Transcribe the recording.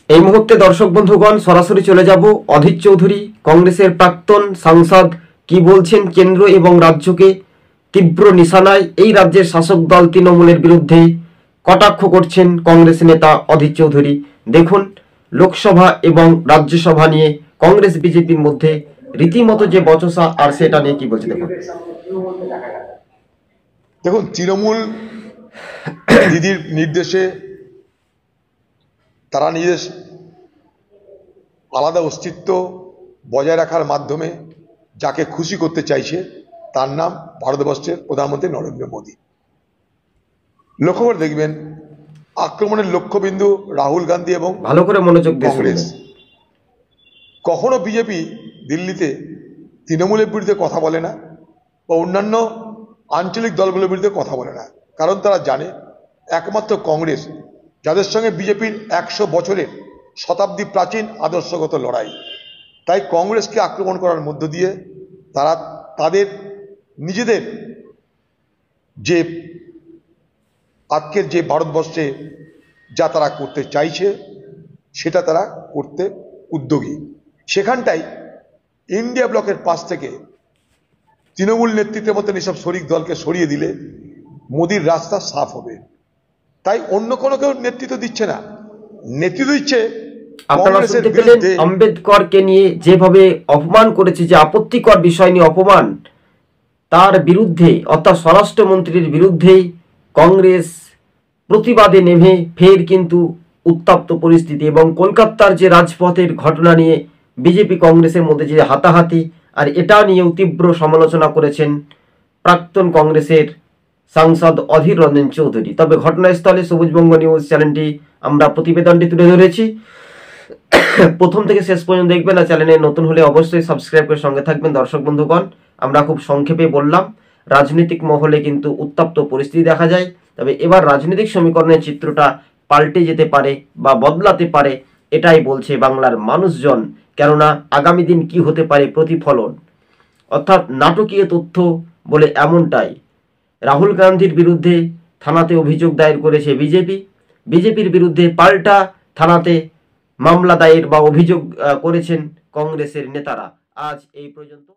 এই মুহূর্তে দর্শক বন্ধুগণ সরাসরি চলে যাব অধীর চৌধুরী কংগ্রেসের প্রাক্তন সাংসদ কি বলছেন কেন্দ্র এবং রাজ্যকে তীব্র নিশানায় এই রাজ্যের শাসক দল তৃণমূলের বিরুদ্ধে কটাক্ষ করছেন কংগ্রেস নেতা অধীর চৌধুরী। দেখুন লোকসভা এবং রাজ্যসভা নিয়ে কংগ্রেস বিজেপির মধ্যে রীতিমতো যে বচসা আর সেটা নিয়ে কি বলছে দেখুন। দেখুন তৃণমূল দিদির নির্দেশে তারা নিজের আলাদা অস্তিত্ব বজায় রাখার মাধ্যমে যাকে খুশি করতে চাইছে তার নাম ভারতবর্ষের প্রধানমন্ত্রী নরেন্দ্র মোদী। লক্ষ্য করে দেখবেন আক্রমণের লক্ষ্যবিন্দু রাহুল গান্ধী এবং ভালো করে মনোযোগ দিয়ে কংগ্রেস। কখনো বিজেপি দিল্লিতে তৃণমূলের বিরুদ্ধে কথা বলে না বা অন্যান্য আঞ্চলিক দলগুলোর বিরুদ্ধে কথা বলে না, কারণ তারা জানে একমাত্র কংগ্রেস যাদের সঙ্গে বিজেপির 100 বছরের শতাব্দী প্রাচীন আদর্শগত লড়াই, তাই কংগ্রেসকে আক্রমণ করার মধ্য দিয়ে তারা তাদের নিজেদের যে আজকের যে ভারতবর্ষে যা তারা করতে চাইছে সেটা তারা করতে উদ্যোগী। সেখানটাই ইন্ডিয়া ব্লকের পাশ থেকে তৃণমূল নেতৃত্বের মধ্যে এসব শরিক দলকে সরিয়ে দিলে মোদির রাস্তা সাফ হবে। তাই অন্য কোনো কেউ নেতৃত্ব দিচ্ছে না, নেতৃত্ব দিচ্ছে কংগ্রেসের বিরুদ্ধে। আম্বেদকরকে নিয়ে যেভাবে অপমান করেছে, যে আপত্তিকর বিষয় নিয়ে অপমান, তার বিরুদ্ধে অর্থাৎ স্বরাষ্ট্রমন্ত্রীর বিরুদ্ধেই কংগ্রেস প্রতিবাদে নেমে ফের কিন্তু উত্তপ্ত পরিস্থিতি। এবং কলকাতার যে রাজপথের ঘটনা নিয়ে বিজেপি কংগ্রেসের মধ্যে যে হাতাহাতি, আর এটা নিয়েও তীব্র সমালোচনা করেছেন প্রাক্তন কংগ্রেসের সাংসদ অধীর রঞ্জন চৌধুরী। তবে ঘটনাস্থলে সবুজবঙ্গ নিউজ চ্যানেলটি আমরা প্রতিবেদনটি তুলে ধরেছি, প্রথম থেকে শেষ পর্যন্ত দেখবেন। আর চ্যানেলে নতুন হলে অবশ্যই সাবস্ক্রাইব করে সঙ্গে থাকবেন। দর্শক বন্ধুগণ, আমরা খুব সংক্ষেপে বললাম, রাজনৈতিক মহলে কিন্তু উত্তপ্ত পরিস্থিতি দেখা যায়। তবে এবার রাজনৈতিক সমীকরণের চিত্রটা পাল্টে যেতে পারে বা বদলাতে পারে, এটাই বলছে বাংলার মানুষজন। কেননা আগামী দিন কি হতে পারে প্রতিফলন, অর্থাৎ নাটকীয় তথ্য বলে এমনটাই। রাহুল গান্ধীর বিরুদ্ধে থানাতে অভিযোগ দায়ের করেছে বিজেপির বিরুদ্ধে পাল্টা থানাতে মামলা দায়ের বা অভিযোগ করেছেন কংগ্রেসের নেতারা। আজ এই পর্যন্ত।